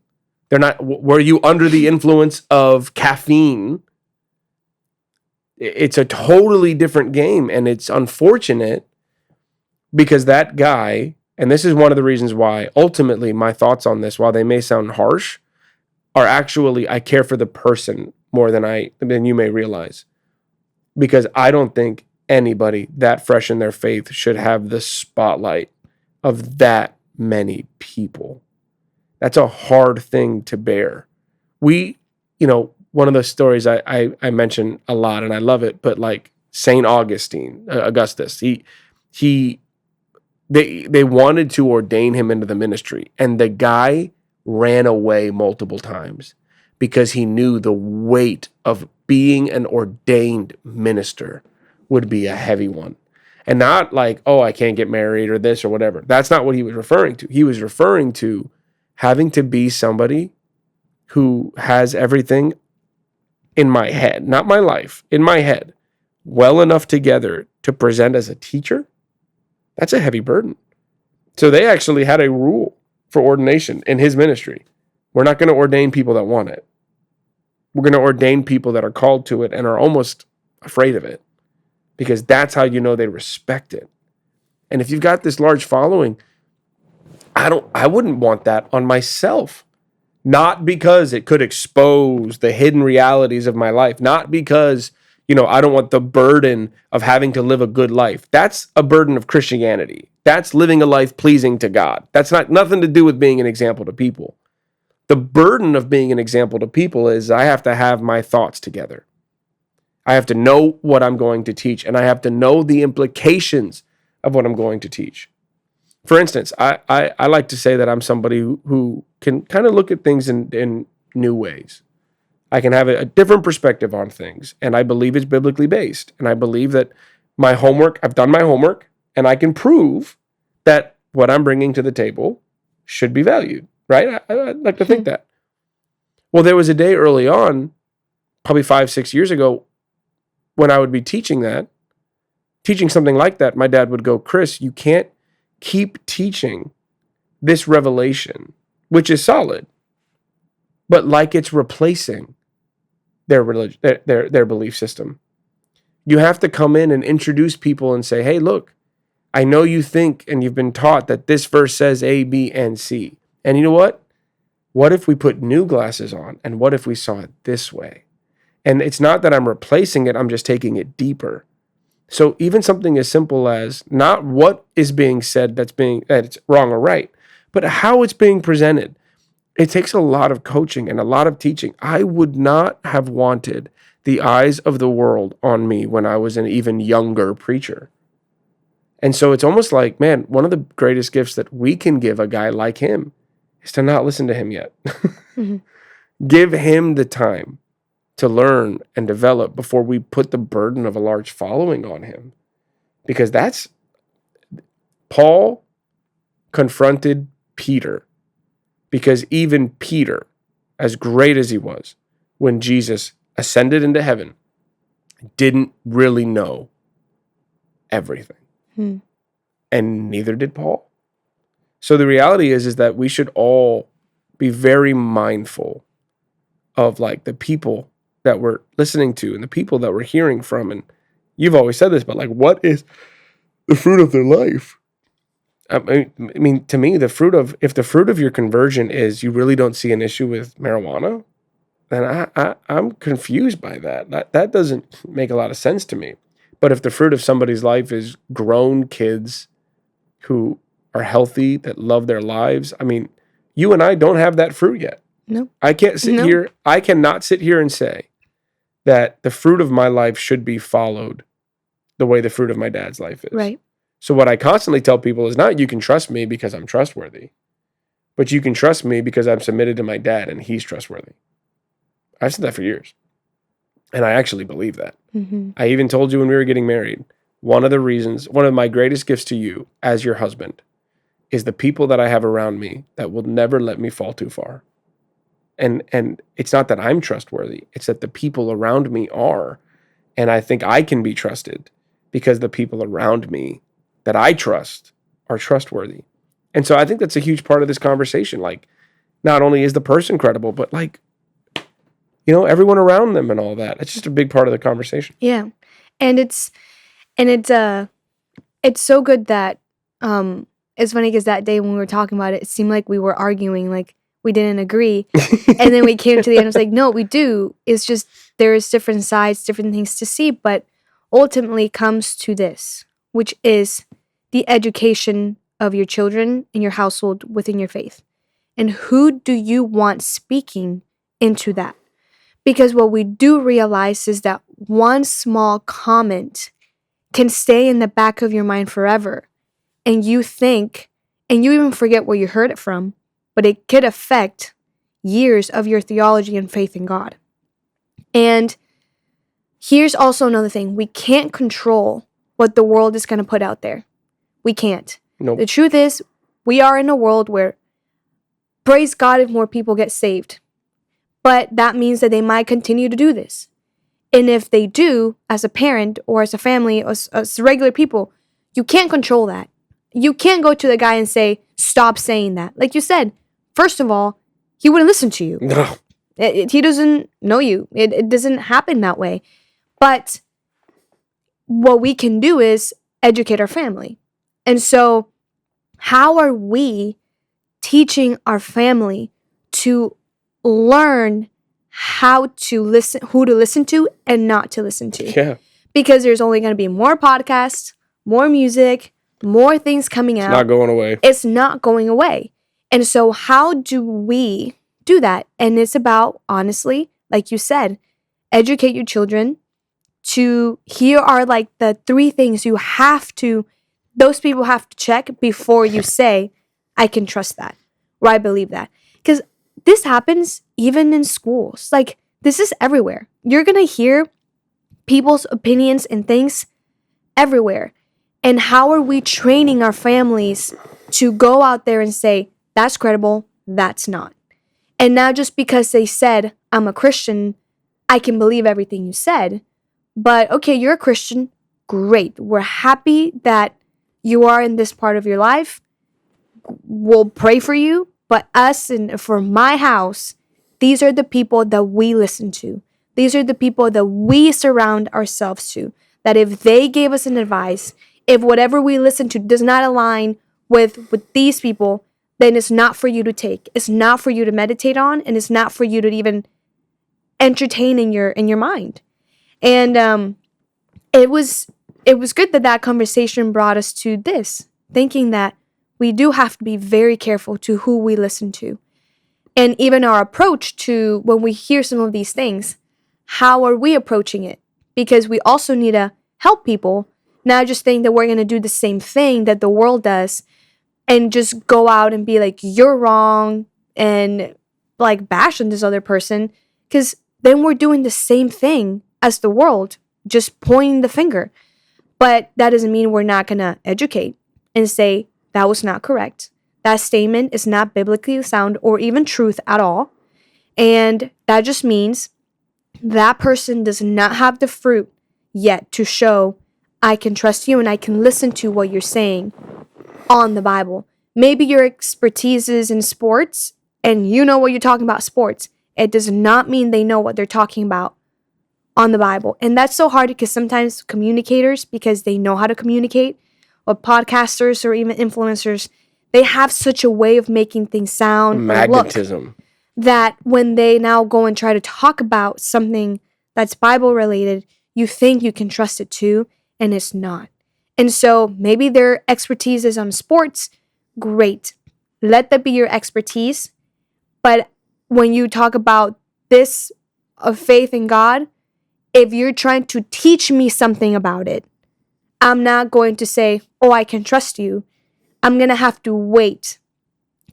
B: They're not, were you under the influence of caffeine? It's a totally different game, and it's unfortunate because that guy, and this is one of the reasons why ultimately my thoughts on this, while they may sound harsh, are actually I care for the person more than you may realize. Because I don't think anybody that fresh in their faith should have the spotlight of that many people. That's a hard thing to bear. One of the stories I mention a lot, and I love it, but like St. Augustus, they wanted to ordain him into the ministry, and the guy ran away multiple times because he knew the weight of being an ordained minister would be a heavy one. And not like, oh, I can't get married or this or whatever. That's not what he was referring to. He was referring to having to be somebody who has everything in my head, not my life, in my head, well enough together to present as a teacher. That's a heavy burden. So they actually had a rule for ordination in his ministry. We're not going to ordain people that want it. We're going to ordain people that are called to it and are almost afraid of it, because that's how you know they respect it. And if you've got this large following, I wouldn't want that on myself. Not because it could expose the hidden realities of my life. Not because, I don't want the burden of having to live a good life. That's a burden of Christianity. That's living a life pleasing to God. That's nothing to do with being an example to people. The burden of being an example to people is I have to have my thoughts together. I have to know what I'm going to teach, and I have to know the implications of what I'm going to teach. For instance, I like to say that I'm somebody who can kind of look at things in new ways. I can have a different perspective on things, and I believe it's biblically based. And I believe that I've done my homework, and I can prove that what I'm bringing to the table should be valued, right? I'd like to think that. Well, there was a day early on, probably 5-6 years ago, when I would be teaching something like that. My dad would go, Chris, you can't keep teaching this revelation, which is solid, but like it's replacing their religion, their belief system. You have to come in and introduce people and say, hey, look, I know you think and you've been taught that this verse says A, B, and C. And you know what? What if we put new glasses on? And what if we saw it this way? And it's not that I'm replacing it, I'm just taking it deeper. So even something as simple as not what is being said that it's wrong or right, but how it's being presented. It takes a lot of coaching and a lot of teaching. I would not have wanted the eyes of the world on me when I was an even younger preacher. And so it's almost like, man, one of the greatest gifts that we can give a guy like him is to not listen to him yet. Mm-hmm. Give him the time to learn and develop before we put the burden of a large following on him. Because Paul confronted Peter. Because even Peter, as great as he was, when Jesus ascended into heaven, didn't really know everything. And neither did Paul. So the reality is that we should all be very mindful of like the people that we're listening to and the people that we're hearing from. And you've always said this, but like, what is the fruit of their life? I mean, to me, if the fruit of your conversion is you really don't see an issue with marijuana, then I'm confused by that. That doesn't make a lot of sense to me. But if the fruit of somebody's life is grown kids who are healthy, that love their lives, I mean, you and I don't have that fruit yet.
A: No.
B: I cannot sit here and say that the fruit of my life should be followed the way the fruit of my dad's life is.
A: Right.
B: So what I constantly tell people is not you can trust me because I'm trustworthy, but you can trust me because I'm submitted to my dad and he's trustworthy. I've said that for years. And I actually believe that. I even told you when we were getting married, one of my greatest gifts to you as your husband is the people that I have around me that will never let me fall too far. And it's not that I'm trustworthy, it's that the people around me are. And I think I can be trusted because the people around me that I trust are trustworthy. And so I think that's a huge part of this conversation. Like, not only is the person credible, but like, everyone around them and all that. It's just a big part of the conversation.
A: Yeah. And it's so good that it's funny because that day when we were talking about it, it seemed like we were arguing, like we didn't agree. And then we came to the end, it was like, no, we do. It's just there's different sides, different things to see, but ultimately comes to this, which is the education of your children in your household within your faith. And who do you want speaking into that? Because what we do realize is that one small comment can stay in the back of your mind forever. And you think, and you even forget where you heard it from, but it could affect years of your theology and faith in God. And here's also another thing. We can't control what the world is going to put out there. We can't.
B: Nope.
A: The truth is, we are in a world where, praise God if more people get saved. But that means that they might continue to do this. And if they do, as a parent or as a family or as regular people, you can't control that. You can't go to the guy and say, stop saying that. Like you said, first of all, he wouldn't listen to you.
B: No.
A: He doesn't know you. It doesn't happen that way. But what we can do is educate our family. And so how are we teaching our family to learn how to listen, who to listen to and not to listen to?
B: Yeah.
A: Because there's only going to be more podcasts, more music, more things coming out.
B: It's not going away.
A: It's not going away. And so how do we do that? And it's about, honestly, like you said, educate your children to, here are like the 3 things those people have to check before you say, I can trust that, or I believe that. Because this happens even in schools. Like, this is everywhere. You're going to hear people's opinions and things everywhere. And how are we training our families to go out there and say, that's credible, that's not? And now just because they said, I'm a Christian, I can believe everything you said. But okay, you're a Christian, great. We're happy that you are in this part of your life. We'll pray for you. But us and for my house, these are the people that we listen to. These are the people that we surround ourselves to. That if they gave us an advice, if whatever we listen to does not align with these people, then it's not for you to take. It's not for you to meditate on, and it's not for you to even entertain in your mind. And it was good that conversation brought us to this, thinking that we do have to be very careful to who we listen to. And even our approach to when we hear some of these things, how are we approaching it? Because we also need to help people, not just think that we're going to do the same thing that the world does and just go out and be like, you're wrong, and like bash on this other person. Because then we're doing the same thing as the world, just pointing the finger. But that doesn't mean we're not going to educate and say, that was not correct. That statement is not biblically sound or even truth at all. And that just means that person does not have the fruit yet to show I can trust you and I can listen to what you're saying on the Bible. Maybe your expertise is in sports and you know what you're talking about sports. It does not mean they know what they're talking about on the Bible. And that's so hard because sometimes communicators, because they know how to communicate, or podcasters or even influencers, they have such a way of making things sound
B: magnetism
A: or look that when they now go and try to talk about something that's Bible related, you think you can trust it too, and it's not. And so maybe their expertise is on sports. Great. Let that be your expertise. But when you talk about this of faith in God, if you're trying to teach me something about it, I'm not going to say, oh, I can trust you. I'm going to have to wait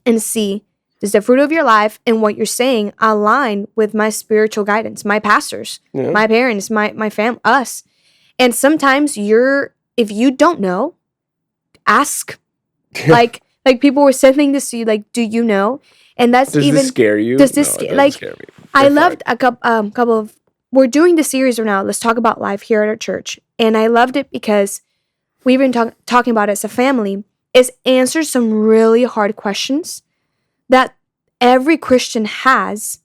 A: and see, does the fruit of your life and what you're saying align with my spiritual guidance, my pastors, my parents, my family, us. And sometimes if you don't know, ask. like people were sending this to you, like, do you know? And that's
B: does this scare you?
A: Does this scare me? I loved a couple of, we're doing the series right now, Let's Talk About Life, here at our church. And I loved it because we've been talking about it as a family, is answer some really hard questions that every Christian has.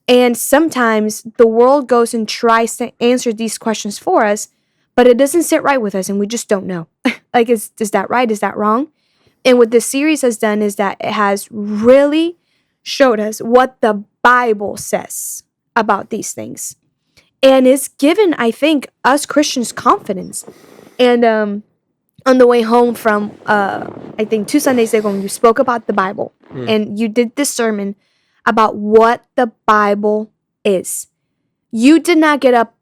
A: And sometimes the world goes and tries to answer these questions for us, but it doesn't sit right with us and we just don't know. Like, is that right? Is that wrong? And what this series has done is that it has really showed us what the Bible says about these things. And it's given, I think, us Christians confidence. And on the way home from, I think 2 Sundays ago, you spoke about the Bible. And you did this sermon about what the Bible is. You did not get up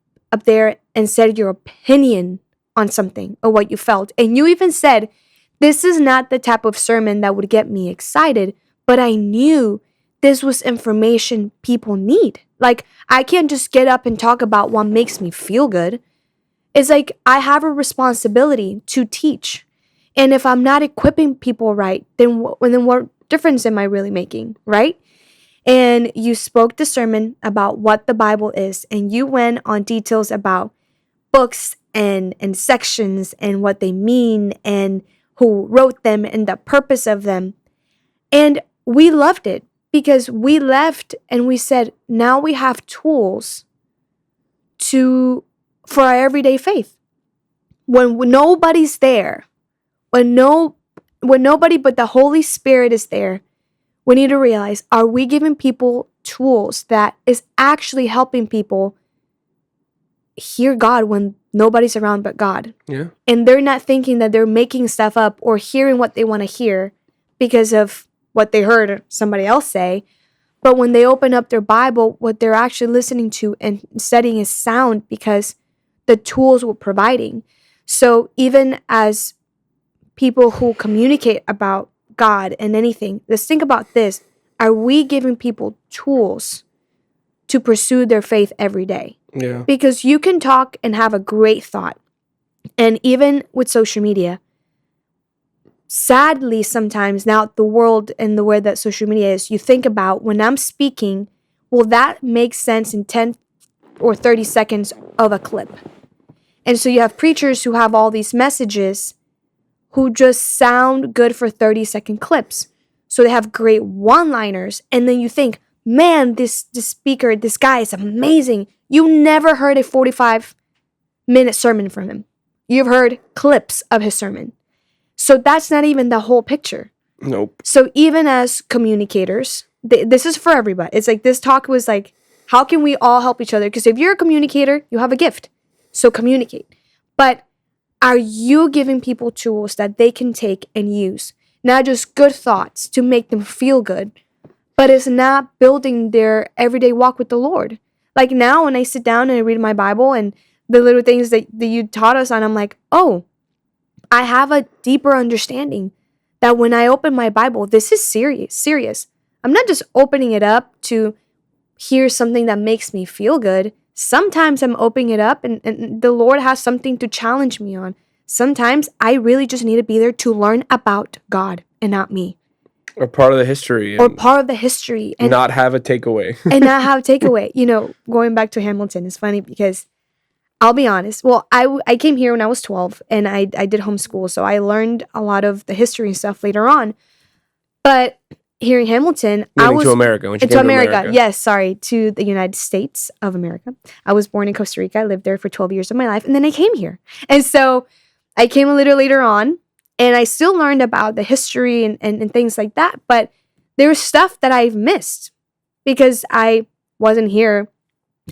A: there and said your opinion on something or what you felt. And you even said, this is not the type of sermon that would get me excited, but I knew this was information people need. Like, I can't just get up and talk about what makes me feel good. It's like I have a responsibility to teach. And if I'm not equipping people right, then what difference am I really making, right? And you spoke the sermon about what the Bible is, and you went on details about books and sections and what they mean and who wrote them and the purpose of them. And we loved it because we left and we said, now we have tools for our everyday faith. When nobody's there, when nobody but the Holy Spirit is there, we need to realize, are we giving people tools that is actually helping people hear God when nobody's around but God?
B: Yeah.
A: And they're not thinking that they're making stuff up or hearing what they want to hear because of what they heard somebody else say. But when they open up their Bible, what they're actually listening to and studying is sound because the tools we're providing. So even as people who communicate about God and anything, let's think about this. Are we giving people tools to pursue their faith every day?
B: Yeah.
A: Because you can talk and have a great thought. And even with social media, sadly, sometimes now the world and the way that social media is, you think about when I'm speaking, will that make sense in 10 or 30 seconds of a clip? And so you have preachers who have all these messages who just sound good for 30-second clips. So they have great one-liners. And then you think, man, this speaker, this guy is amazing. You never heard a 45-minute sermon from him. You've heard clips of his sermon. So that's not even the whole picture.
B: Nope.
A: So even as communicators, this is for everybody. It's like this talk was like, how can we all help each other? Because if you're a communicator, you have a gift. So communicate. But are you giving people tools that they can take and use? Not just good thoughts to make them feel good, but it's not building their everyday walk with the Lord. Like now when I sit down and I read my Bible and the little things that you taught us on, I'm like, oh, I have a deeper understanding that when I open my Bible, this is serious. I'm not just opening it up to hear something that makes me feel good. Sometimes I'm opening it up and the Lord has something to challenge me on. Sometimes I really just need to be there to learn about God and not me.
B: Or part of the history.
A: And
B: not have a takeaway.
A: and not have a takeaway. You know, going back to Hamilton is funny because I'll be honest. Well, I came here when I was 12 and I did homeschool. So I learned a lot of the history and stuff later on. But here in Hamilton,
B: Meaning to America. When you came to America.
A: Yes, sorry, to the United States of America. I was born in Costa Rica. I lived there for 12 years of my life. And then I came here. And so I came a little later on. And I still learned about the history and things like that. But there's stuff that I've missed because I wasn't here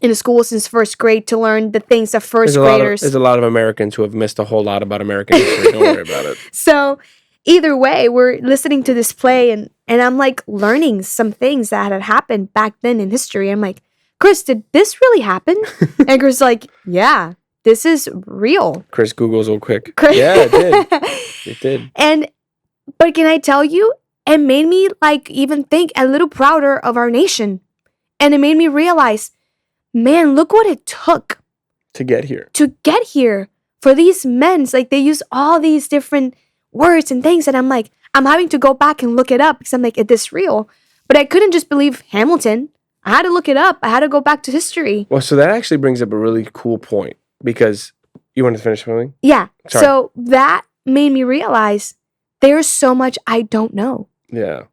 A: in a school since first grade to learn the things that first graders.
B: There's a lot of Americans who have missed a whole lot about American history. Don't worry about it.
A: So either way, we're listening to this play and I'm like learning some things that had happened back then in history. I'm like, Chris, did this really happen? And Chris is like, yeah, this is real.
B: Chris Googles real quick. Yeah, it did. It did.
A: But can I tell you, it made me like even think a little prouder of our nation. And it made me realize, man, look what it took
B: to get here.
A: For these men. Like they use all these different words and things. And I'm like, I'm having to go back and look it up because I'm like, is this real? But I couldn't just believe Hamilton. I had to look it up. I had to go back to history.
B: Well, so that actually brings up a really cool point because you want to finish something?
A: Yeah. Sorry. So that made me realize there's so much I don't know.
B: Yeah.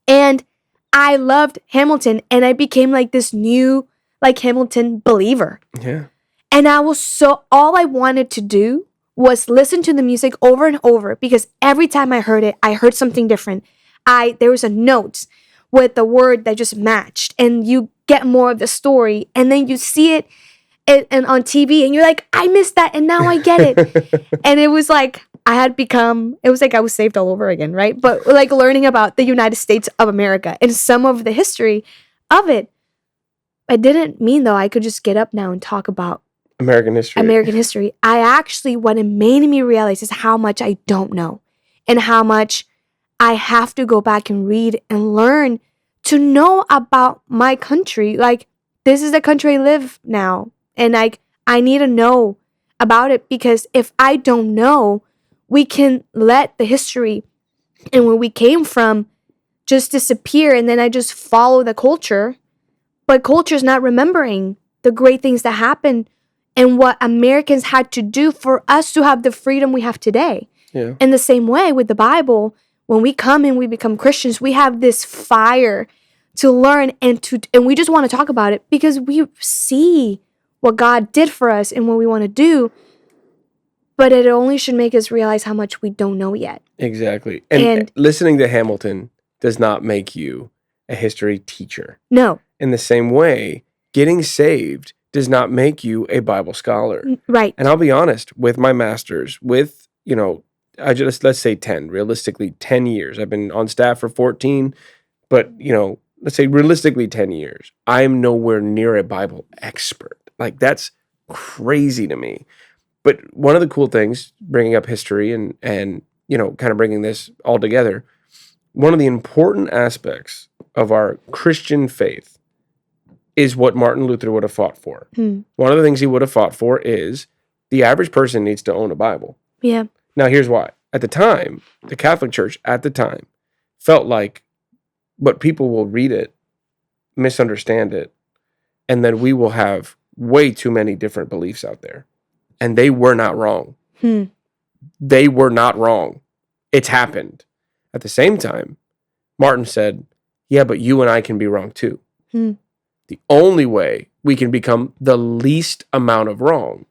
A: And I loved Hamilton and I became like this new like Hamilton believer.
B: Yeah.
A: And all I wanted to do was listen to the music over and over because every time I heard it, I heard something different. There was a note with the word that just matched and you get more of the story and then you see it and on TV and you're like, I missed that and now I get it. And it was like I was saved all over again, right? But like learning about the United States of America and some of the history of it. It didn't mean though I could just get up now and talk about
B: American history.
A: What it made me realize is how much I don't know and how much I have to go back and read and learn to know about my country. Like, this is the country I live now. And like, I need to know about it because if I don't know, we can let the history and where we came from just disappear. And then I just follow the culture. But culture's not remembering the great things that happened and what Americans had to do for us to have the freedom we have today.
B: Yeah.
A: In the same way with the Bible, when we come and we become Christians, we have this fire to learn and we just want to talk about it because we see what God did for us and what we want to do. But it only should make us realize how much we don't know yet.
B: Exactly. And listening to Hamilton does not make you a history teacher.
A: No.
B: In the same way, getting saved does not make you a Bible scholar.
A: Right.
B: And I'll be honest, with my master's, with, let's say 10, realistically 10 years. I've been on staff for 14, but, let's say realistically 10 years. I'm nowhere near a Bible expert. Like, that's crazy to me. But one of the cool things, bringing up history and kind of bringing this all together, one of the important aspects of our Christian faith is what Martin Luther would have fought for. One of the things he would have fought for is the average person needs to own a Bible.
A: Yeah.
B: Now, here's why. At the time, the Catholic Church at the time felt like, but people will read it, misunderstand it, and then we will have way too many different beliefs out there. And they were not wrong. They were not wrong. It's happened. At the same time, Martin said, yeah, but you and I can be wrong too. The only way we can become the least amount of wrong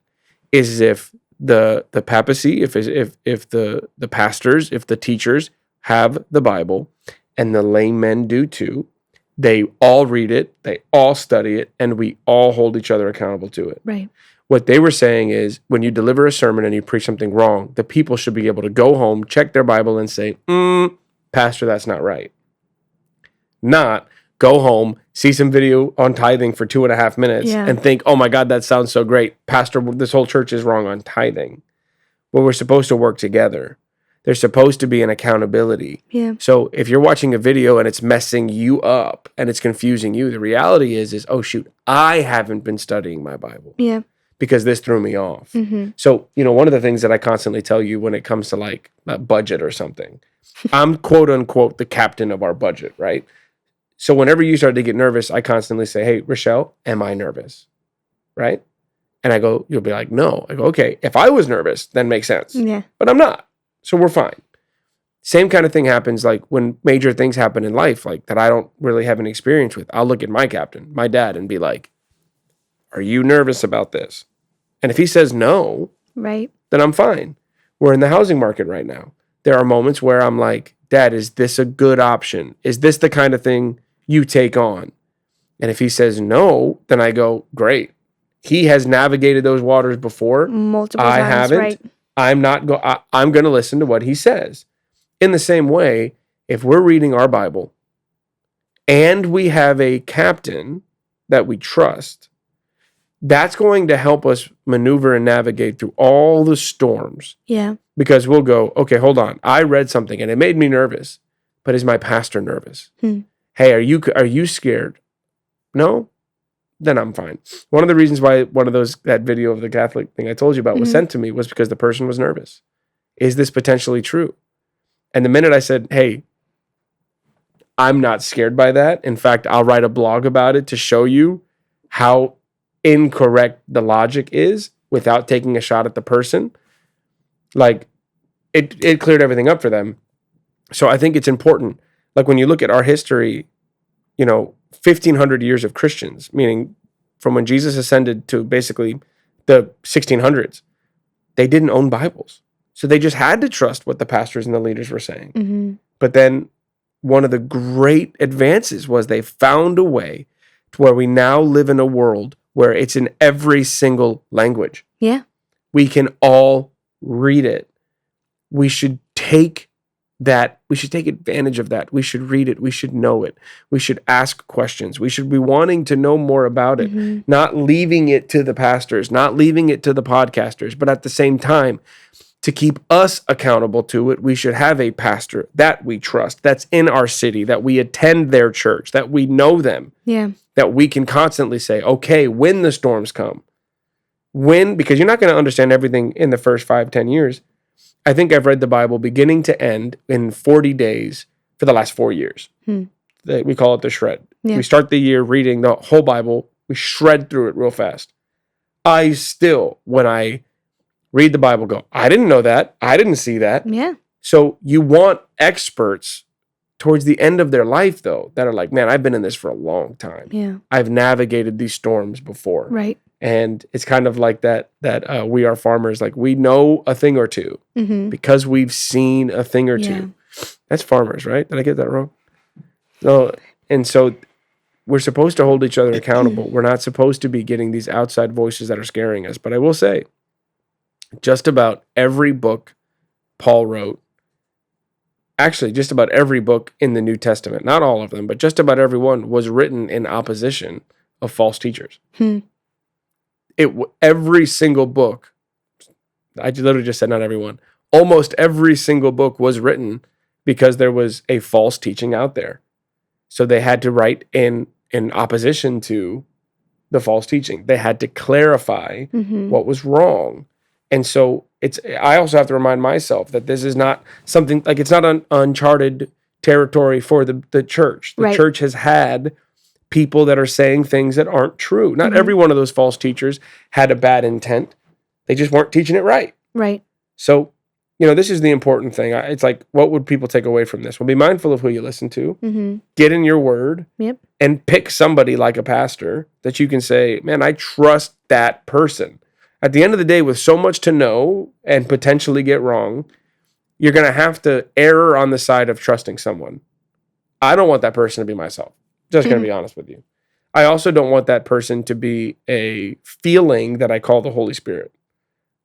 B: is if the papacy, if the pastors, if the teachers have the Bible and the laymen do too, they all read it, they all study it, and we all hold each other accountable to it.
A: Right.
B: What they were saying is when you deliver a sermon and you preach something wrong, the people should be able to go home, check their Bible and say, Pastor, that's not right. Not go home, see some video on tithing for 2.5 minutes and think, oh my God, that sounds so great. Pastor, this whole church is wrong on tithing. Well, we're supposed to work together. There's supposed to be an accountability.
A: Yeah.
B: So if you're watching a video and it's messing you up and it's confusing you, the reality is, oh shoot, I haven't been studying my Bible.
A: Yeah.
B: Because this threw me off. So, one of the things that I constantly tell you when it comes to like a budget or something, I'm quote unquote the captain of our budget, right? So whenever you start to get nervous, I constantly say, hey, Richelle, am I nervous? Right? And I go, you'll be like, no. I go, okay, if I was nervous, then makes sense.
A: Yeah.
B: But I'm not. So we're fine. Same kind of thing happens like when major things happen in life, like that I don't really have any experience with. I'll look at my captain, my dad, and be like, are you nervous about this? And if he says no,
A: right,
B: then I'm fine. We're in the housing market right now. There are moments where I'm like, Dad, is this a good option? Is this the kind of thing you take on? And if he says no, then I go, great. He has navigated those waters before.
A: Multiple
B: I
A: times,
B: haven't.
A: right.
B: I'm going to listen to what he says. In the same way, if we're reading our Bible and we have a captain that we trust, that's going to help us maneuver and navigate through all the storms.
A: Yeah.
B: Because we'll go, okay, hold on. I read something and it made me nervous, but is my pastor nervous? Hey, are you scared? No? Then I'm fine. One of the reasons why that video of the Catholic thing I told you about was sent to me was because the person was nervous. Is this potentially true? And the minute I said, hey, I'm not scared by that. In fact, I'll write a blog about it to show you how incorrect the logic is without taking a shot at the person. Like, it cleared everything up for them. So I think it's important. Like when you look at our history, 1,500 years of Christians, meaning from when Jesus ascended to basically the 1600s, they didn't own Bibles. So they just had to trust what the pastors and the leaders were saying.
A: Mm-hmm.
B: But then one of the great advances was they found a way to where we now live in a world where it's in every single language.
A: Yeah.
B: We can all read it. We should take that. We should take advantage of that. We should read it. We should know it. We should ask questions. We should be wanting to know more about it, not leaving it to the pastors, not leaving it to the podcasters, but at the same time, to keep us accountable to it, we should have a pastor that we trust, that's in our city, that we attend their church, that we know them, that we can constantly say, okay, when the storms come, because you're not going to understand everything in the first 5-10 years. I think I've read the Bible beginning to end in 40 days for the last 4 years. We call it the shred. We start the year reading the whole Bible. We shred through it real fast. I still, when I read the Bible, go, I didn't know that. I didn't see that.
A: Yeah.
B: So you want experts towards the end of their life, though, that are like, man, I've been in this for a long time.
A: Yeah.
B: I've navigated these storms before.
A: Right.
B: And it's kind of like that we are farmers. Like we know a thing or two because we've seen a thing or two. That's farmers, right? Did I get that wrong? No. And so we're supposed to hold each other accountable. We're not supposed to be getting these outside voices that are scaring us. But I will say, just about every book Paul wrote, actually just about every book in the New Testament, not all of them, but just about every one was written in opposition of false teachers. Every single book, I literally just said not every one, almost every single book was written because there was a false teaching out there. So they had to write in opposition to the false teaching. They had to clarify what was wrong. And so I also have to remind myself that this is not something, like it's not uncharted territory for the church. The church has had people that are saying things that aren't true. Not every one of those false teachers had a bad intent. They just weren't teaching it right.
A: Right.
B: So, this is the important thing. It's like, what would people take away from this? Well, be mindful of who you listen to. Get in your word. And pick somebody like a pastor that you can say, man, I trust that person. At the end of the day, with so much to know and potentially get wrong, you're going to have to err on the side of trusting someone. I don't want that person to be myself. Just going to be honest with you. I also don't want that person to be a feeling that I call the Holy Spirit.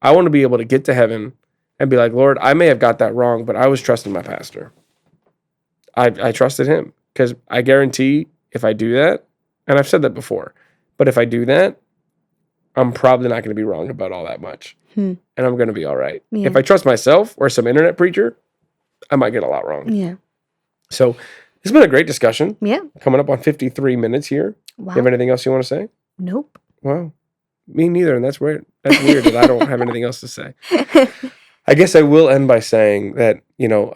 B: I want to be able to get to heaven and be like, Lord, I may have got that wrong, but I was trusting my pastor. I trusted him because I guarantee if I do that, and I've said that before, but if I do that, I'm probably not going to be wrong about all that much. And I'm going to be all right.
A: Yeah.
B: If I trust myself or some internet preacher, I might get a lot wrong.
A: Yeah.
B: So it's been a great discussion.
A: Yeah.
B: Coming up on 53 minutes here.
A: Wow.
B: You have anything else you want to say?
A: Nope.
B: Wow. Me neither. And that's weird. That's weird that I don't have anything else to say. I guess I will end by saying that,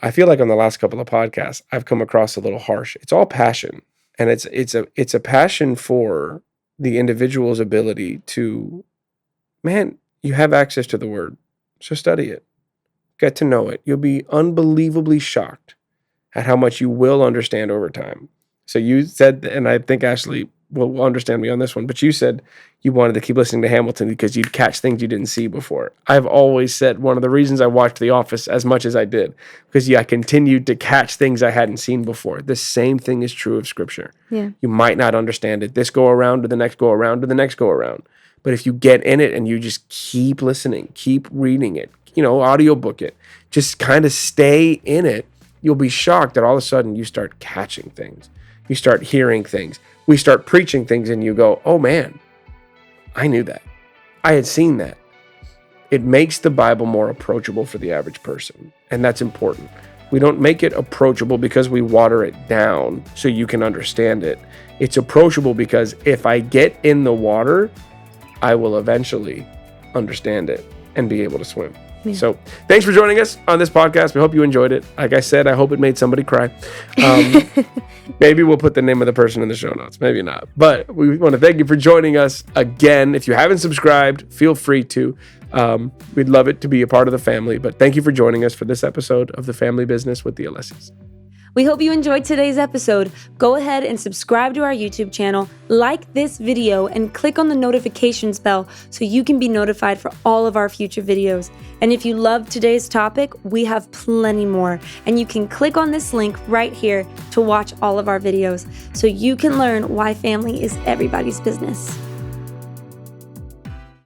B: I feel like on the last couple of podcasts, I've come across a little harsh. It's all passion. And it's a passion for the individual's ability to man, you have access to the word. So study it. Get to know it. You'll be unbelievably shocked at how much you will understand over time. So you said, and I think Ashley will understand me on this one, but you said you wanted to keep listening to Hamilton because you'd catch things you didn't see before. I've always said one of the reasons I watched The Office as much as I did, because I continued to catch things I hadn't seen before. The same thing is true of Scripture.
A: Yeah.
B: You might not understand it this go around or the next go around or the next go around. But if you get in it and you just keep listening, keep reading it, audiobook it, just kind of stay in it, you'll be shocked that all of a sudden you start catching things. You start hearing things. We start preaching things and you go, oh man, I knew that. I had seen that. It makes the Bible more approachable for the average person. And that's important. We don't make it approachable because we water it down so you can understand it. It's approachable because if I get in the water, I will eventually understand it and be able to swim. Yeah. So thanks for joining us on this podcast. We hope you enjoyed it. Like I said, I hope it made somebody cry. Maybe we'll put the name of the person in the show notes. Maybe not. But we want to thank you for joining us again. If you haven't subscribed, feel free to. We'd love it to be a part of the family. But thank you for joining us for this episode of The Family Business with the Alessis.
C: We hope you enjoyed today's episode. Go ahead and subscribe to our YouTube channel, like this video, and click on the notifications bell so you can be notified for all of our future videos. And if you loved today's topic, we have plenty more. And you can click on this link right here to watch all of our videos so you can learn why family is everybody's business.